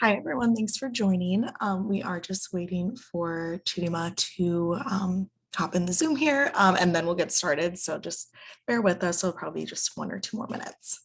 Hi, everyone. Thanks for joining. We are just waiting for Chidinma to hop in the Zoom here, and then we'll get started. So just bear with us. So probably just 1 or 2 more minutes.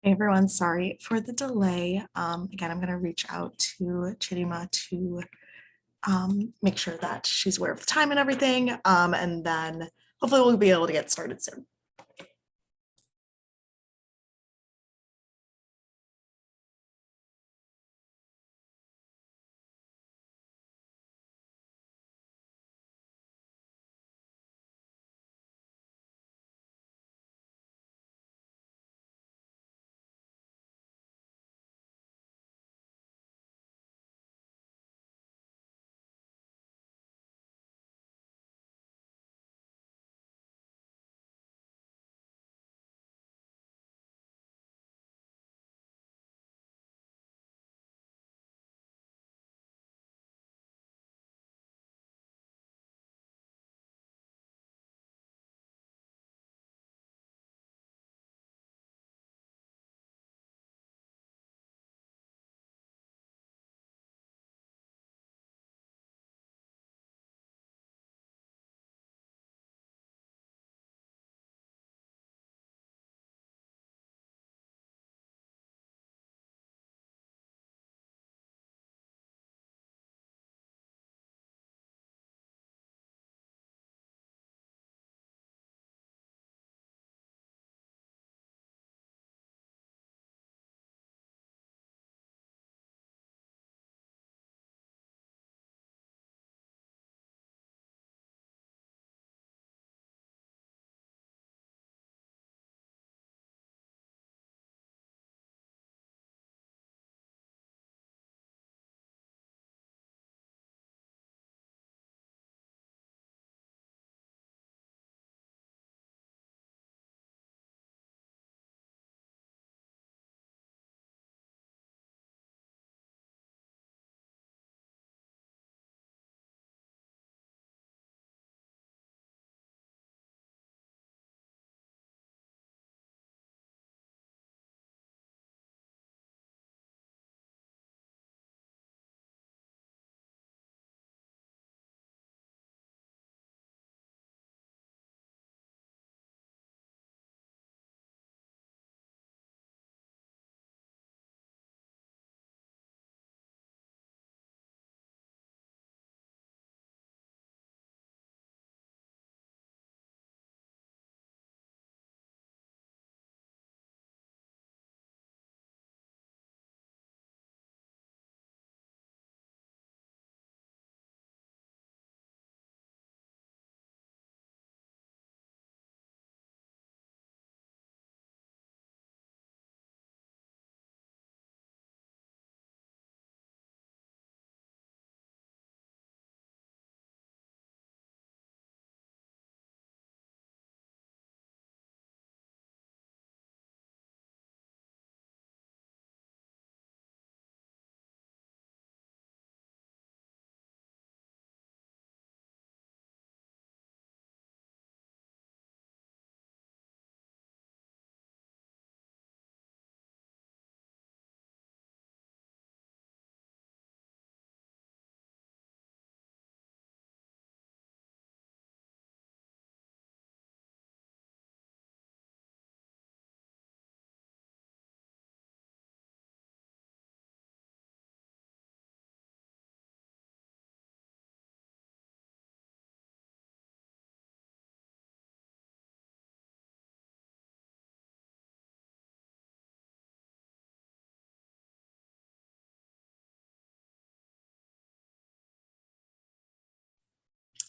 Hey, everyone. Sorry for the delay. Again, I'm going to reach out to Chidinma to make sure that she's aware of the time and everything. And then hopefully we'll be able to get started soon.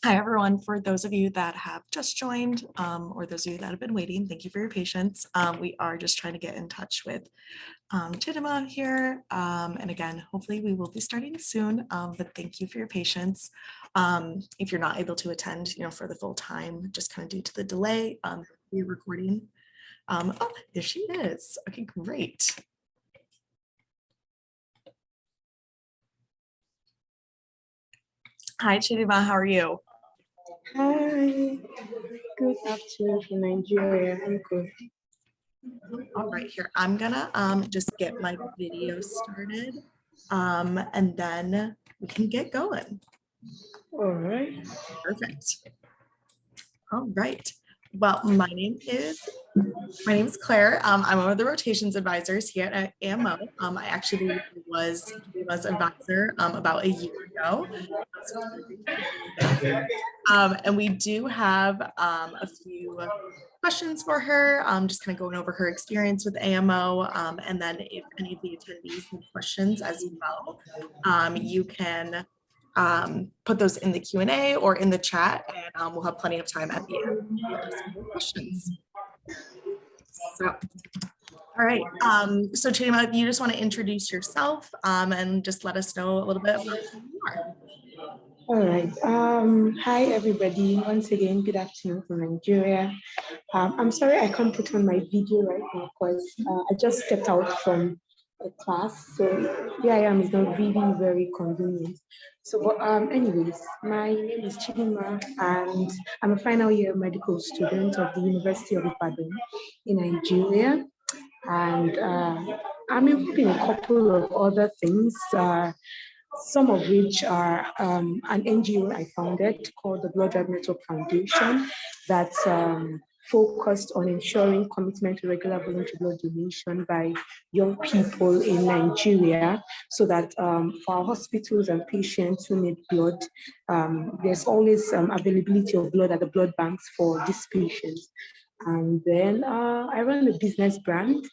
Hi, everyone. For those of you that have just joined, or those of you that have been waiting, thank you for your patience. We are just trying to get in touch with Chidinma here. And again, hopefully we will be starting soon, but thank you for your patience. If you're not able to attend, for the full time, just kind of due to the delay, we're recording. Oh, there she is. Okay, great. Hi, Chidinma, how are you? Hi, good afternoon from Nigeria. I'm good. All right, here, I'm gonna just get my video started, and then we can get going. All right. Perfect. All right. Well, my name is Claire. I'm one of the rotations advisors here at AMO. I actually was Chidinma's advisor about a year ago. So it's really great to see her again. And we do have a few questions for her, just kind of going over her experience with AMO. And then if any of the attendees have questions as well, you can put those in the Q&A or in the chat, and we'll have plenty of time at the end to ask more questions. So, all right. So Chidinma, if you just want to introduce yourself and just let us know a little bit about who you are. All right. Hi, everybody. Once again, good afternoon from Nigeria. I'm sorry I can't put on my video right now because I just stepped out from a class. So here I am. It's not really very convenient. So, but anyways, my name is Chidinma, and I'm a final year medical student of the University of Ibadan in Nigeria. And I'm involved in a couple of other things, some of which are an NGO I founded called the Blood Drive Network Foundation that's focused on ensuring commitment to regular voluntary blood donation by young people in Nigeria, so that for our hospitals and patients who need blood, there's always availability of blood at the blood banks for these patients. And then I run a business brand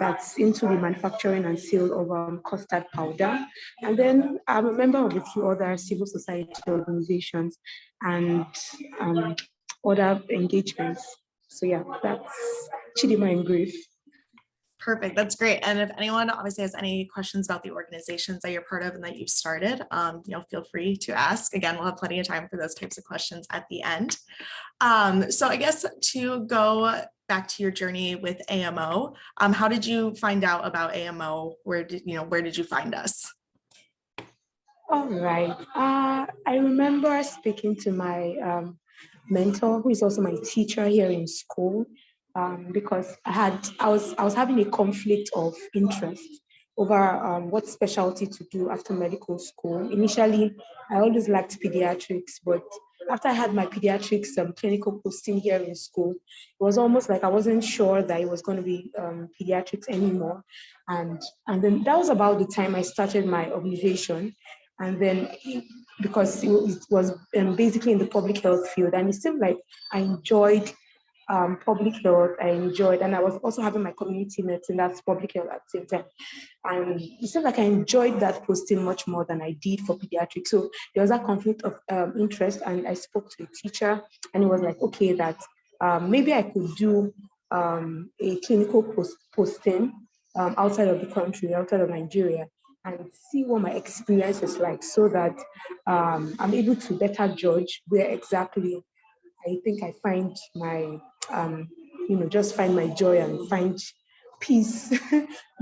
that's into the manufacturing and sale of custard powder. And then I'm a member of a few other civil society organizations and other engagements. So yeah, that's Chidinma in brief. Perfect. That's great. And if anyone obviously has any questions about the organizations that you're part of and that you've started, feel free to ask. Again, we'll have plenty of time for those types of questions at the end. So I guess to go back to your journey with AMO, how did you find out about AMO? Where did you find us? All right. I remember speaking to my mentor, who is also my teacher here in school, because I was having a conflict of interest over what specialty to do after medical school. Initially, I always liked pediatrics, but after I had my pediatrics clinical posting here in school, it was almost like I wasn't sure that it was going to be pediatrics anymore. And then that was about the time I started my organization. And then because it was basically in the public health field, and it seemed like I enjoyed public health. And I was also having my community medicine, that's public health at the same time. And it seemed like I enjoyed that posting much more than I did for pediatrics. So there was that conflict of interest, and I spoke to a teacher, and it was like, okay, that maybe I could do a clinical posting outside of the country, outside of Nigeria, and see what my experience is like, so that I'm able to better judge where exactly I think I find my, just find my joy and find peace,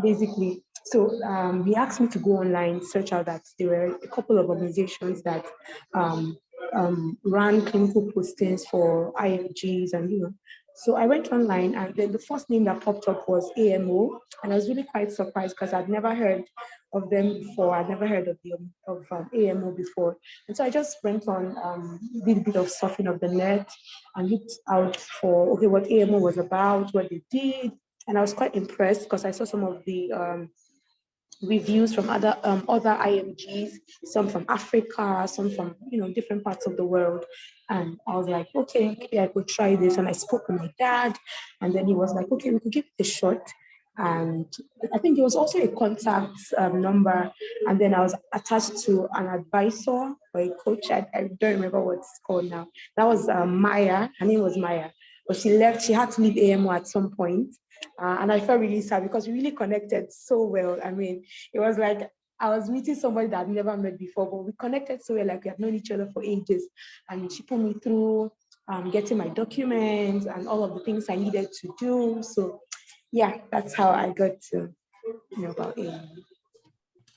basically. So he asked me to go online, search out that there were a couple of organizations that ran clinical postings for IMGs and. So I went online, and then the first name that popped up was AMO, and I was really quite surprised because I'd never heard of them before. I'd never heard of AMO before, and so I just went on, did a bit of surfing of the net, and looked out for what AMO was about, what they did, and I was quite impressed because I saw some of the reviews from other IMGs, some from Africa, some from different parts of the world, and I was like, okay, maybe I could try this. And I spoke with my dad, and then he was like, okay, we could give it a shot. And I think there was also a contact number, and then I was attached to an advisor or a coach. I don't remember what it's called now. That was Maya. Her name was Maya, but she left. She had to leave AMO at some point, and I felt really sad because we really connected so well. I mean, it was like I was meeting somebody that I'd never met before, but we connected so well, like we had known each other for ages. And she put me through getting my documents and all of the things I needed to do. So yeah, that's how I got to know about AMO.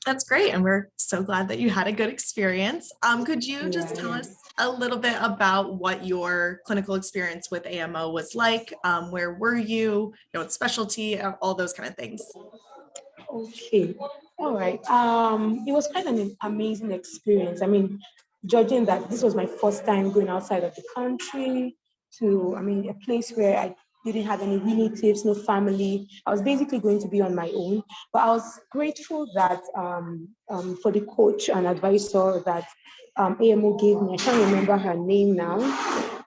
That's great. And we're so glad that you had a good experience. Could you just tell Yeah, us a little bit about what your clinical experience with AMO was like? Where were you? What specialty, all those kind of things. okay. All right. It was quite an amazing experience. I mean, judging that this was my first time going outside of the country to, I mean, a place where I didn't have any relatives, no family. I was basically going to be on my own. But I was grateful that for the coach and advisor that AMO gave me. I can't remember her name now.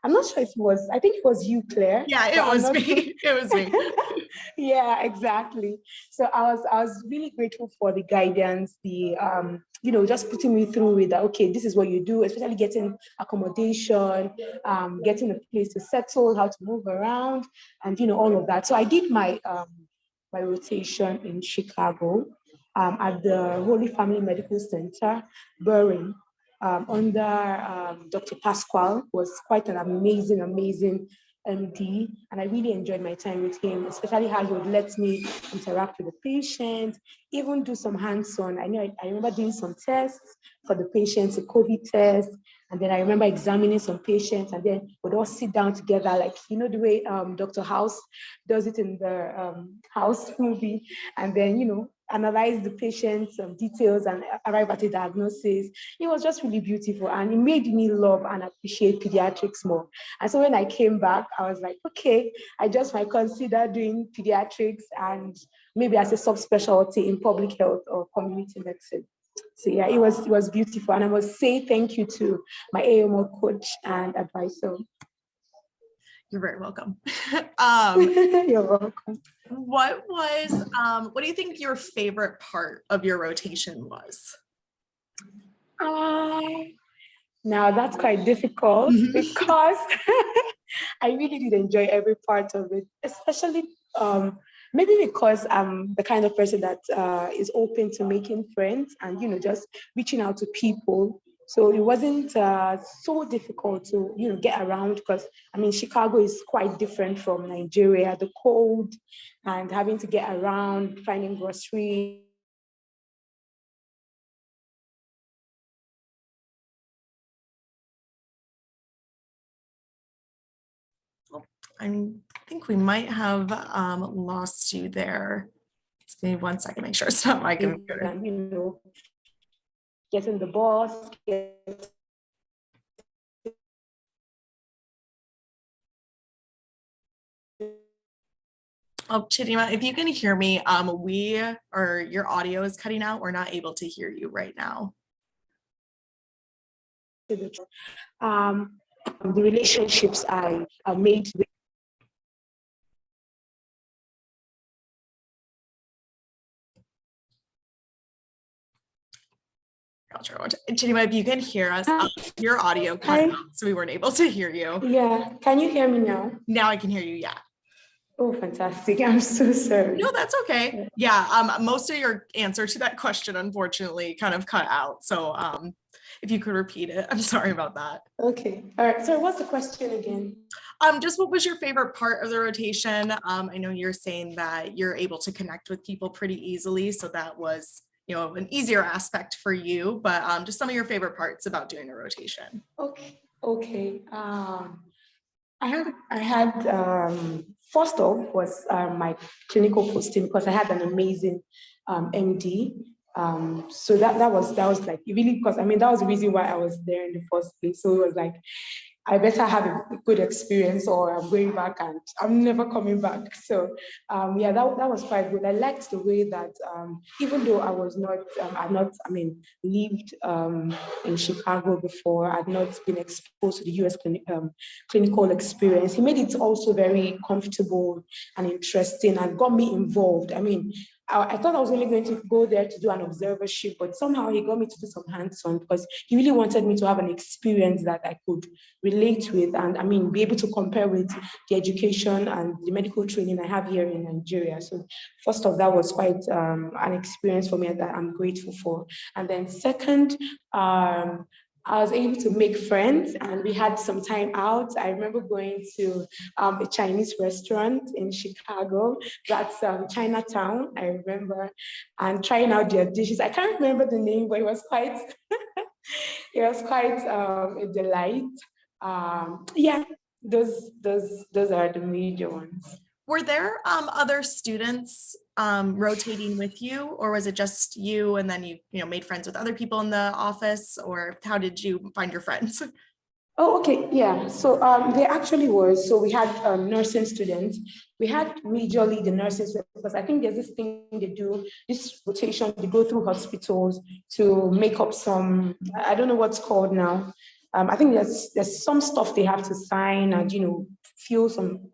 I'm not sure if it was, I think it was you, Claire, Yeah, but it I'm was not sure. me. It was me. Yeah, exactly. So I was really grateful for the guidance, the just putting me through with that. Okay, this is what you do, especially getting accommodation, getting a place to settle, how to move around, and all of that. So I did my rotation in Chicago at the Holy Family Medical Center, Burin. Under Dr. Pasquale was quite an amazing MD, and I really enjoyed my time with him, especially how he would let me interact with the patient, even do some hands-on. I remember doing some tests for the patients, a COVID test, and then I remember examining some patients, and then we'd all sit down together, like the way Dr. House does it in the House movie, and then analyze the patient's details and arrive at a diagnosis. It was just really beautiful, and it made me love and appreciate pediatrics more. And so when I came back, I was like, okay, I just might consider doing pediatrics and maybe as a subspecialty in public health or community medicine. So yeah, it was beautiful. And I must say thank you to my AMO coach and advisor. You're very welcome. You're welcome. What do you think your favorite part of your rotation was? Uh, Now that's quite difficult Mhm. because I really did enjoy every part of it, especially maybe because I'm the kind of person that is open to making friends and just reaching out to people. So it wasn't so difficult to get around because I mean Chicago is quite different from Nigeria, the cold and having to get around, finding groceries. I think we might have lost you there. Just give me 1 second, make sure it's not my computer. And getting the bus, Oh, Chidinma, if you can hear me, your audio is cutting out. We're not able to hear you right now. um, the relationships I made with I'll try one. Chidinma, if you can hear us, Hi. your audio cut Hi. out, so we weren't able to hear you. Yeah, can you hear me now? Now I can hear you, yeah. Oh, fantastic. I'm so sorry. No, that's okay. Yeah, most of your answer to that question, unfortunately, kind of cut out. So if you could repeat it, I'm sorry about that. Okay. All right. So what's the question again? Just what was your favorite part of the rotation? I know you're saying that you're able to connect with people pretty easily, so that was, an easier aspect for you, but just some of your favorite parts about doing a rotation. Okay. Okay. I had first off was my clinical posting because I had an amazing MD. So that was like really because I mean that was the reason why I was there in the first place. So it was like I better have a good experience or I'm going back and I'm never coming back. So yeah, that was quite good. I liked the way that even though I was not, lived in Chicago before, I'd not been exposed to the US clinical experience. He made it also very comfortable and interesting and got me involved. I mean, I thought I was only going to go there to do an observership, but somehow he got me to do some hands-on because he really wanted me to have an experience that I could relate with and be able to compare with the education and the medical training I have here in Nigeria. So first of that was quite an experience for me that I'm grateful for. And then second, I was able to make friends and we had some time out. I remember going to a Chinese restaurant in Chicago. That's Chinatown, I remember, and trying out their dishes. I can't remember the name, but it was quite, it was quite a delight. Yeah, those are the major ones. Were there other students rotating with you, or was it just you and then you made friends with other people in the office, or how did you find your friends? Oh, okay, yeah. So there actually was. So we had nursing students. We had majorly the nurses because I think there's this thing they do, this rotation. They go through hospitals to make up some. I don't know what's called now. I think there's some stuff they have to sign and fill some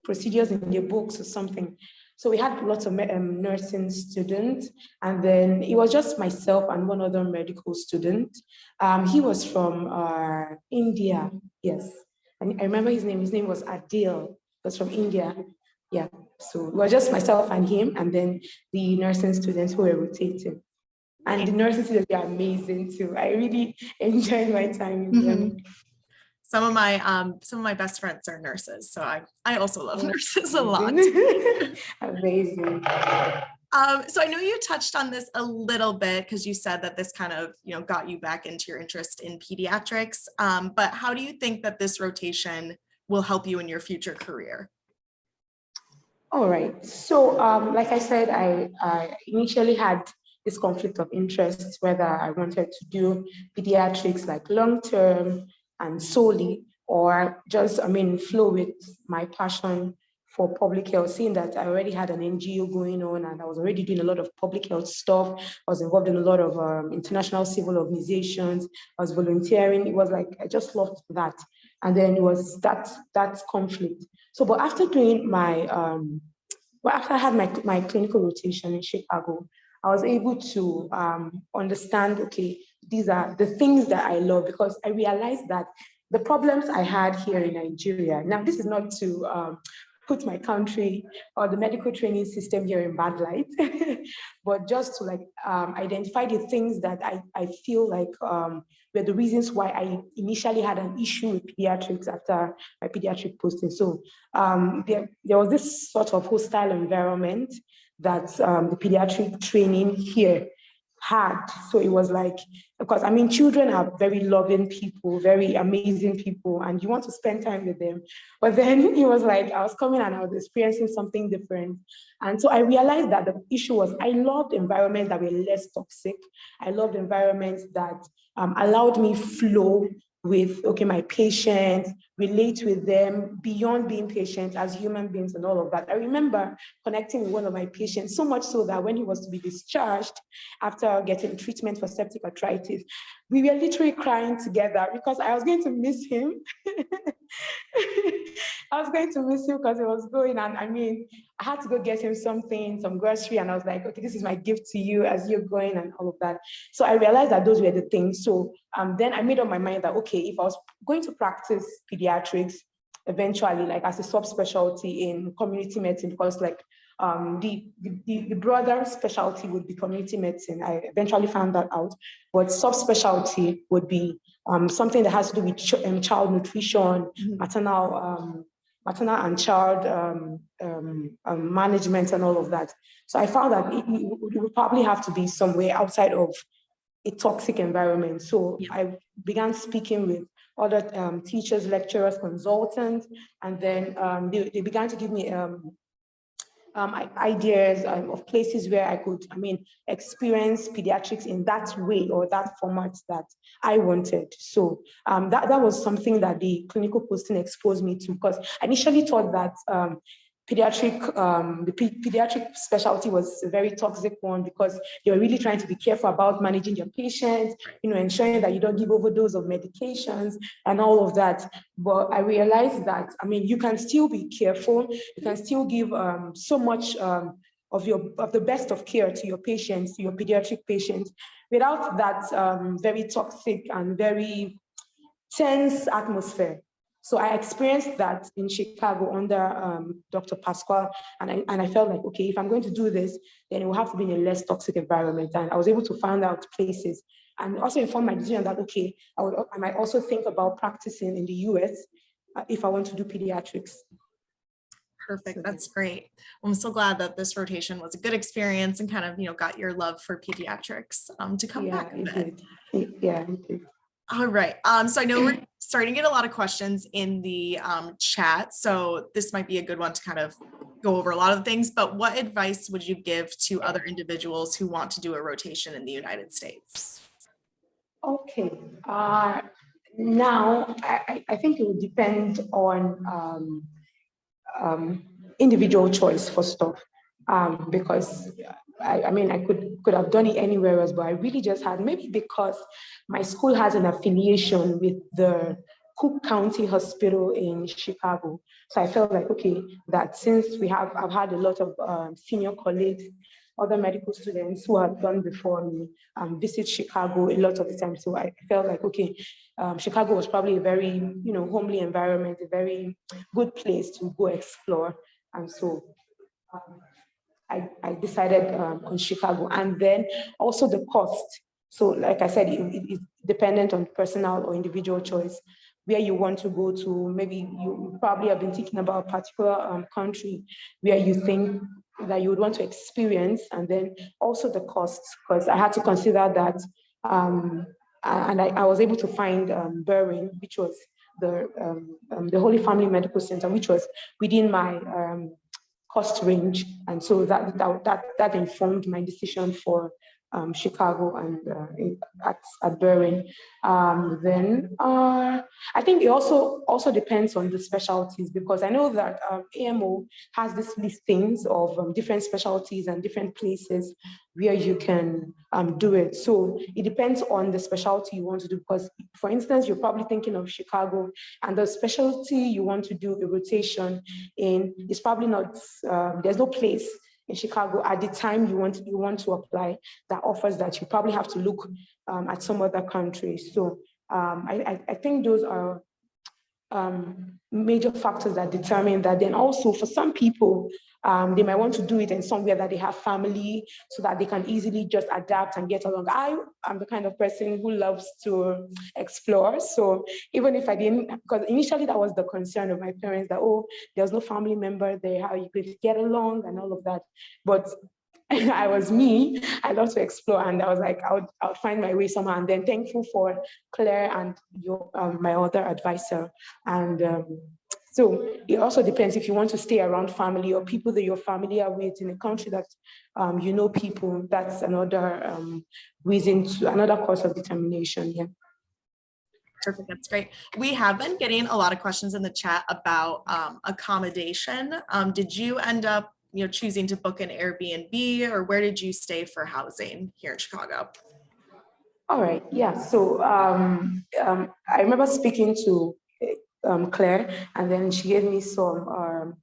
procedures in their books or something. So we had lots of nursing students, and then it was just myself and one other medical student. He was from India, yes. And I remember his name. His name was Adil. He was from India. Yeah. So it was just myself and him, and then the nursing students who were rotating. And the nursing students are amazing too. I really enjoyed my time with them. Some of my best friends are nurses, so I also love nurses a lot. Amazing. So I know you touched on this a little bit because you said that this kind of got you back into your interest in pediatrics. But how do you think that this rotation will help you in your future career? All right. So, like I said, I initially had this conflict of interest whether I wanted to do pediatrics like long term and solely, or just, flow with my passion for public health, seeing that I already had an NGO going on and I was already doing a lot of public health stuff. I was involved in a lot of international civil organizations. I was volunteering. It was like, I just loved that. And then it was that conflict. So, but after doing after I had my clinical rotation in Chicago, I was able to understand, okay, these are the things that I love, because I realized that the problems I had here in Nigeria, now this is not to put my country or the medical training system here in bad light, but just to identify the things that I feel like were the reasons why I initially had an issue with pediatrics after my pediatric posting. So there was this sort of hostile environment that the pediatric training here had. So it was like, because children are very loving people, very amazing people, and you want to spend time with them. But then it was like I was coming and I was experiencing something different. And so I realized that the issue was I loved environments that were less toxic. I loved environments that allowed me flow with, okay, my patients, relate with them beyond being patients as human beings and all of that. I remember connecting with one of my patients, so much so that when he was to be discharged after getting treatment for septic arthritis, we were literally crying together because I was going to miss him. I was going to miss him because he was going, and I had to go get him something, some grocery, and I was like, okay, this is my gift to you as you're going and all of that. So I realized that those were the things. So then I made up my mind that, okay, if I was going to practice pediatrics eventually, like as a subspecialty in community medicine, because the broader specialty would be community medicine. I eventually found that out, but subspecialty would be something that has to do with child nutrition, maternal and child management and all of that. So I found that it would probably have to be somewhere outside of a toxic environment. So I began speaking with other teachers, lecturers, consultants, and then they began to give me ideas of places where I could, experience pediatrics in that way or that format that I wanted. So that was something that the clinical posting exposed me to, because I initially thought that pediatric specialty was a very toxic one, because they were really trying to be careful about managing your patients, ensuring that you don't give overdose of medications and all of that. But I realized that, you can still be careful, you can still give so much of the best of care to your patients, to your pediatric patients, without that very toxic and very tense atmosphere. So I experienced that in Chicago under Dr. Pasquale, and I felt like, okay, if I'm going to do this, then it will have to be in a less toxic environment. And I was able to find out places and also inform my decision that, okay, I might also think about practicing in the US if I want to do pediatrics. Perfect. That's great. I'm so glad that this rotation was a good experience and kind of, got your love for pediatrics to come back a bit. Yeah, it did. All right. So I know we're starting to get a lot of questions in the chat, so this might be a good one to kind of go over a lot of the things, but what advice would you give to other individuals who want to do a rotation in the United States? Okay. Now, I think it would depend on individual choice for stuff, because I could have done it anywhere else, but I really just had, maybe because my school has an affiliation with the Cook County Hospital in Chicago. So I felt like, okay, that since I've had a lot of senior colleagues, other medical students who have gone before me visit Chicago a lot of the time. So I felt like, okay, Chicago was probably a very, homely environment, a very good place to go explore. And so I decided on Chicago. And then also the cost. So like I said, it's dependent on personal or individual choice, where you want to go to. Maybe you probably have been thinking about a particular country where you think that you would want to experience, and then also the costs, because I had to consider that. And I was able to find Berwyn, which was the Holy Family Medical Center, which was within my cost range, and so that informed my decision for Chicago and at Berwyn. Then I think it also depends on the specialties, because I know that AMO has these listings of different specialties and different places where you can do it. So it depends on the specialty you want to do, because for instance, you're probably thinking of Chicago, and the specialty you want to do a rotation in is probably not, there's no place in Chicago at the time you want to apply that offers that. You probably have to look at some other countries. So I think those are major factors that determine that. Then also for some people, they might want to do it in somewhere that they have family, so that they can easily just adapt and get along. I am the kind of person who loves to explore. So even if I didn't, because initially that was the concern of my parents, that, oh, there's no family member there, how you could get along and all of that. But I was me. I love to explore, and I was like, I would find my way somehow. And then thankful for Claire and my other advisor. And so it also depends if you want to stay around family or people that you're familiar with in a country that people. That's another reason, another cause of determination. Yeah. Perfect. That's great. We have been getting a lot of questions in the chat about accommodation. Did you end up choosing to book an Airbnb, or where did you stay for housing here in Chicago? All right. Yeah. So I remember speaking to Claire, and then she gave me some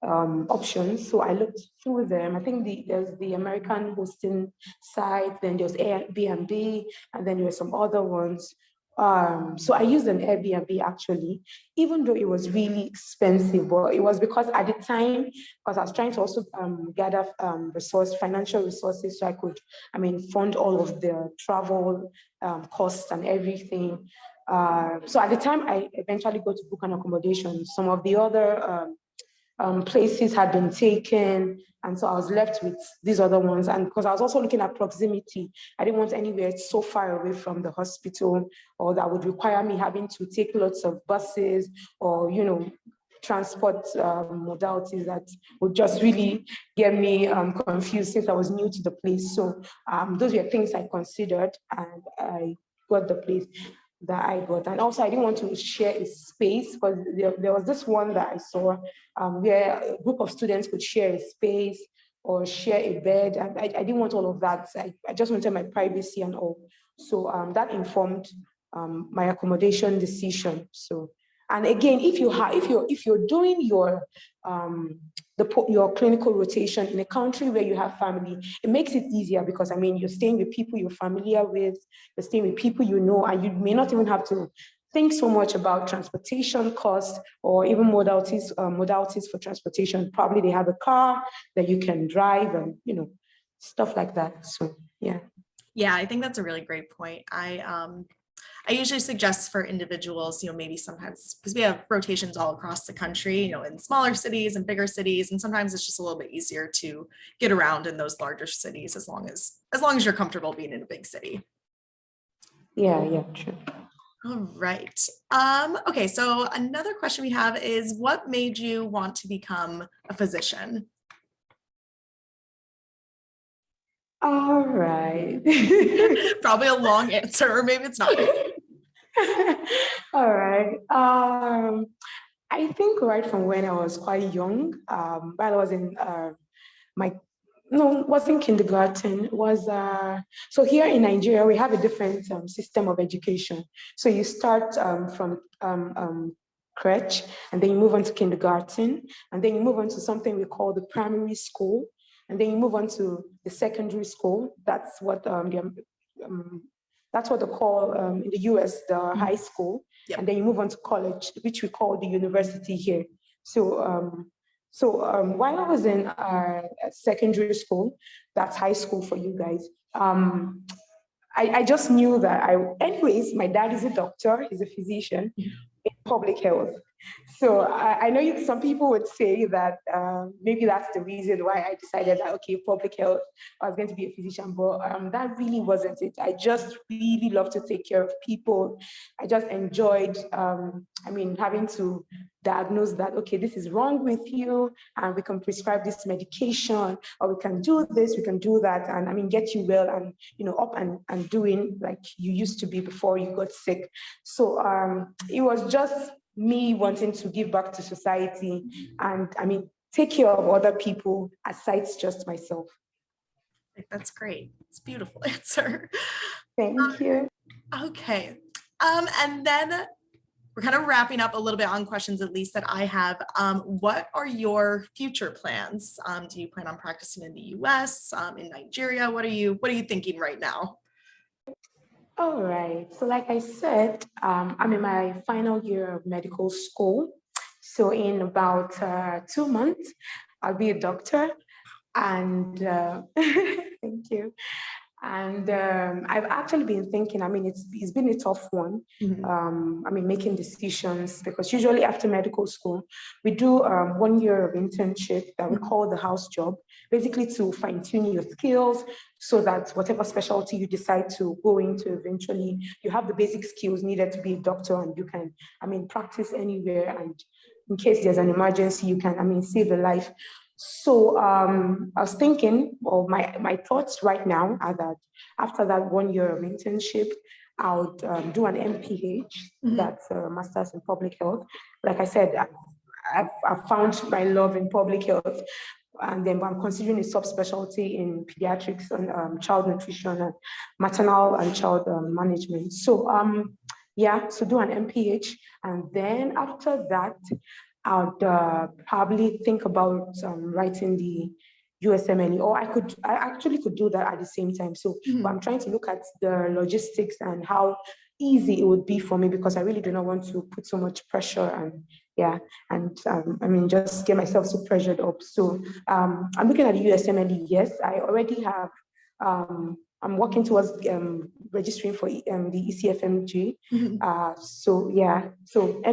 options. So I looked through them. I think there's the American hosting site, then there's Airbnb, and then there were some other ones. So I used an Airbnb actually, even though it was really expensive, but it was because at the time, because I was trying to also gather financial resources, so I could, fund all of the travel costs and everything. So at the time, I eventually got to book an accommodation. Some of the other places had been taken, and so I was left with these other ones. And because I was also looking at proximity, I didn't want anywhere so far away from the hospital, or that would require me having to take lots of buses, or transport modalities that would just really get me confused since I was new to the place. So those were things I considered, and I got the place that I got. And also, I didn't want to share a space, because there was this one that I saw where a group of students could share a space or share a bed. And I didn't want all of that. I just wanted my privacy and all. So that informed my accommodation decision. So, and again, if you're doing your your clinical rotation in a country where you have family, it makes it easier, because I mean, you're staying with people you're familiar with, you're staying with people you know, and you may not even have to think so much about transportation costs or even modalities for transportation. Probably they have a car that you can drive, and stuff like that. So yeah. Yeah, I think that's a really great point. I usually suggest for individuals, maybe sometimes, because we have rotations all across the country, in smaller cities and bigger cities, and sometimes it's just a little bit easier to get around in those larger cities as long as you're comfortable being in a big city. Yeah, true. All right. Okay, so another question we have is, what made you want to become a physician? All right. Probably a long answer, or maybe it's not. All right. I think right from when I was quite young, while I was in was in kindergarten. So here in Nigeria, we have a different system of education. So you start from crèche, and then you move on to kindergarten, and then you move on to something we call the primary school, and then you move on to the secondary school. That's what they call in the US the high school. Yep. And then you move on to college, which we call the university here. So while I was in secondary school, that's high school for you guys, I just knew that anyways, my dad is a doctor, he's a physician in public health. So I know some people would say that maybe that's the reason why I decided that, okay, public health, I was going to be a physician, but that really wasn't it. I just really love to take care of people. I just enjoyed, having to diagnose that, okay, this is wrong with you, and we can prescribe this medication, or we can do this, we can do that, and get you well and, up and doing like you used to be before you got sick. So it was just me wanting to give back to society and take care of other people aside just myself. That's great. It's a beautiful answer. Thank you. Okay. And then we're kind of wrapping up a little bit on questions, at least that I have. What are your future plans? Do you plan on practicing in the US, in Nigeria? What are you thinking right now? All right. So like I said, I'm in my final year of medical school. So in about 2 months, I'll be a doctor. And thank you. And I've actually been thinking, it's been a tough one. Mm-hmm. Making decisions, because usually after medical school, we do 1 year of internship that we call the house job, basically to fine tune your skills so that whatever specialty you decide to go into eventually, you have the basic skills needed to be a doctor, and you can, practice anywhere. And in case there's an emergency, you can, save a life. So I was thinking, or my thoughts right now are that after that 1 year of internship, I would do an MPH, that's a Master's in Public Health. Like I said, I've found my love in public health, and then I'm considering a subspecialty in pediatrics and child nutrition and maternal and child management. So so do an MPH, and then after that, I would probably think about writing the USMLE, or I actually could do that at the same time. So but I'm trying to look at the logistics and how easy it would be for me, because I really do not want to put so much pressure and just get myself so pressured up. So I'm looking at the USMLE. Yes, I already have. I'm working towards registering for the ECFMG. So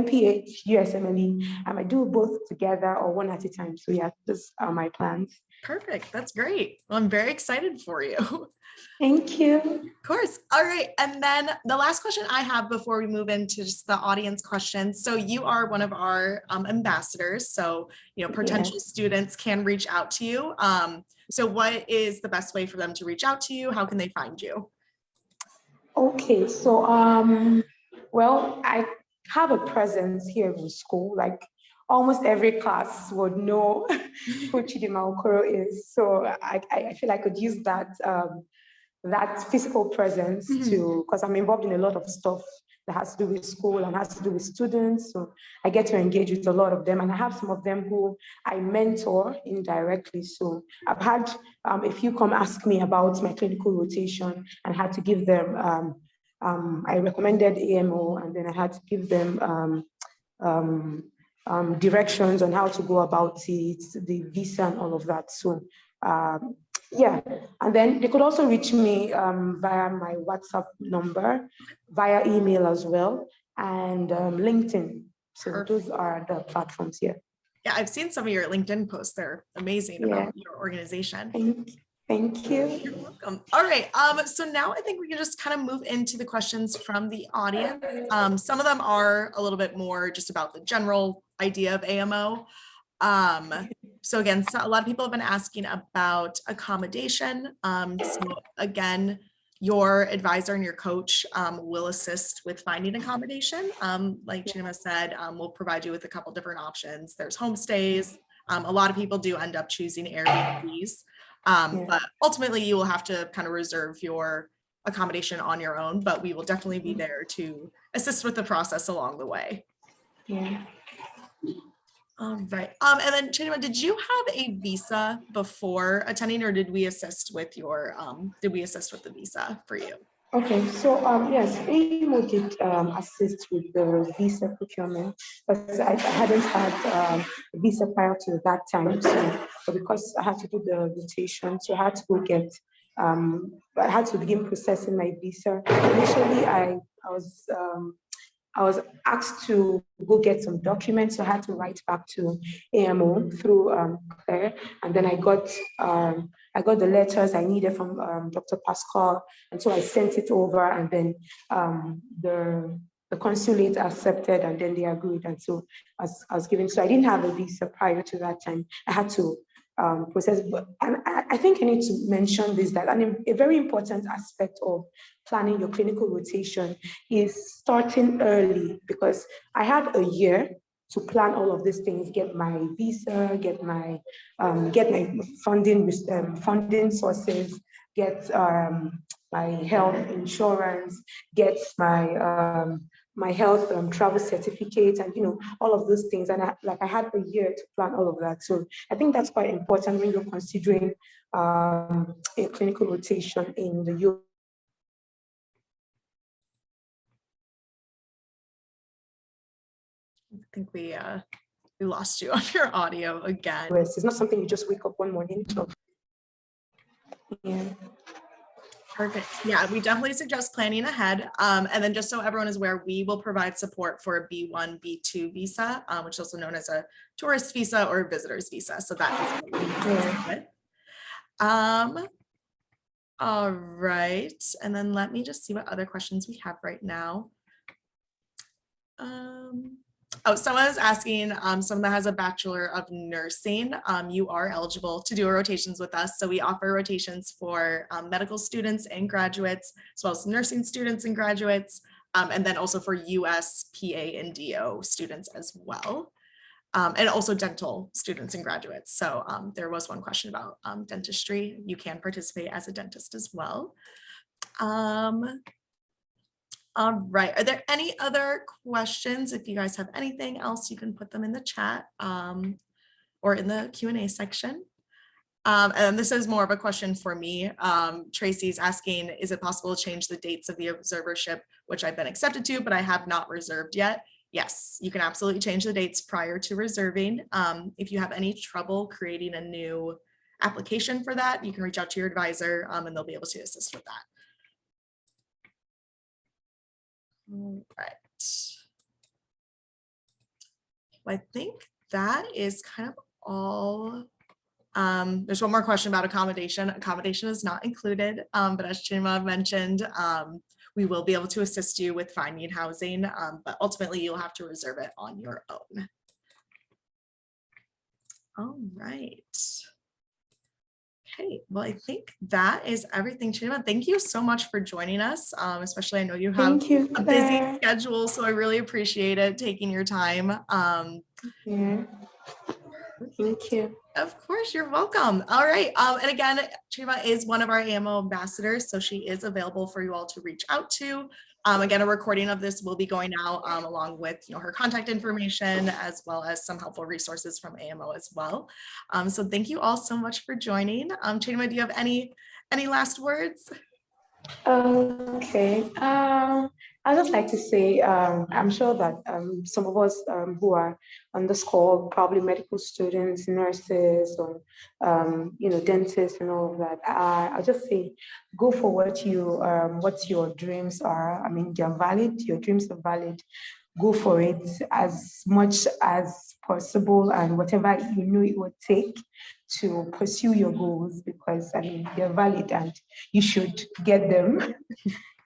MPH, USMLE, I might do both together or one at a time. So yeah, those are my plans. Perfect. That's great. Well, I'm very excited for you. Of Thank you. course. All right. And then the last question I have before we move into just the audience questions. So you are one of our ambassadors. So, Yeah. potential students can reach out to you. So what is the best way for them to reach out to you? How can they find you? Okay, so well, I have a presence here in school. Like almost every class would know who Chidinma Okoro is. So I feel I could use that physical presence Mhm. to, because I'm involved in a lot of stuff that has to do with school and has to do with students. So I get to engage with a lot of them, and I have some of them who I mentor indirectly. So I've had a few come ask me about my clinical rotation and had to give them. I recommended AMO, and then I had to give them um, directions on how to go about it, the visa and all of that. So um, yeah, and then they could also reach me via my WhatsApp number, via email as well, and LinkedIn. So Perfect. those are the platforms here. Yeah, I've seen some of your LinkedIn posts. They're amazing Yeah, about your organization. thank, thank you. You're welcome. All right. So now I think we can just kind of move into the questions from the audience. Some of them are a little bit more just about the general idea of AMO. So again, a lot of people have been asking about accommodation. So again, your advisor and your coach will assist with finding accommodation. Like Chidinma said, we'll provide you with a couple different options. There's homestays. A lot of people do end up choosing Airbnbs. Yeah, But ultimately you will have to kind of reserve your accommodation on your own, but we will definitely be there to assist with the process along the way. yeah. All right. And then Chidinma, did you have a visa before attending, or did we assist with the visa for you? Okay, so yes, AMO did assist with the visa procurement, but I hadn't had a visa prior to that time. So but because I had to do the rotation, so I had to go get, I had to begin processing my visa. Initially, I was I was asked to go get some documents, so I had to write back to AMO through Claire, and then I got the letters I needed from Dr. Pascal, and so I sent it over, and then the consulate accepted, and then they agreed, and so I was given. So I didn't have a visa prior to that time. I had to process, and I think I need to mention this, that a very important aspect of planning your clinical rotation is starting early, because I had a year to plan all of these things, get my visa, get my funding sources, get my health insurance, get my health travel certificate, and all of those things. And I had a year to plan all of that. So I think that's quite important when you're considering a clinical rotation in the US. I think we lost you on your audio again. It's not something you just wake up one morning to. Yeah. Perfect. Yeah, we definitely suggest planning ahead. And then just so everyone is aware, we will provide support for a B1, B2 visa, which is also known as a tourist visa or a visitor's visa. So that is what we assist with. All right. And then let me just see what other questions we have right now. Oh, someone is asking, someone that has a Bachelor of Nursing, you are eligible to do rotations with us. So we offer rotations for medical students and graduates, as well as nursing students and graduates, and then also for US, PA, and DO students as well, and also dental students and graduates. So there was one question about dentistry. You can participate as a dentist as well. All right. Are there any other questions? If you guys have anything else, you can put them in the chat or in the Q&A section. And this is more of a question for me. Tracy's asking, is it possible to change the dates of the observership, which I've been accepted to, but I have not reserved yet? Yes, you can absolutely change the dates prior to reserving. If you have any trouble creating a new application for that, you can reach out to your advisor and they'll be able to assist with that. All right. Well, I think that is kind of all There's one more question about accommodation. Accommodation is not included, but as Chidinma mentioned, we will be able to assist you with finding housing, but ultimately you'll have to reserve it on your own. All right. Okay, well, I think that is everything, Chidinma. Thank you so much for joining us, especially I know you have Thank you, a busy Claire. schedule, so I really appreciate it taking your time. Yeah, thank you. Of course, you're welcome. All right. And again, Chidinma is one of our AMO ambassadors, so she is available for you all to reach out to. Again, a recording of this will be going out along with her contact information, as well as some helpful resources from AMO as well. So thank you all so much for joining. Chidinma, do you have any last words? Okay. I'd just like to say, I'm sure that some of us who are on this call, probably medical students, nurses, or dentists, and all of that. I'll just say, go for what your dreams are. I mean, they're valid. Your dreams are valid. Go for it as much as possible, and whatever you know it would take to pursue your goals, because I mean they're valid and you should get them.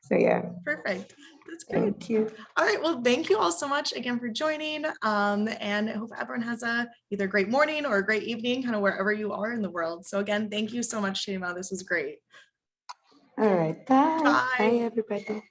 So yeah. Perfect. That's great. Thank you. All right. Well, thank you all so much again for joining. And I hope everyone has a either great morning or a great evening, kind of wherever you are in the world. So again, thank you so much, Chidinma. This was great. All right. Bye. Bye. Bye, everybody.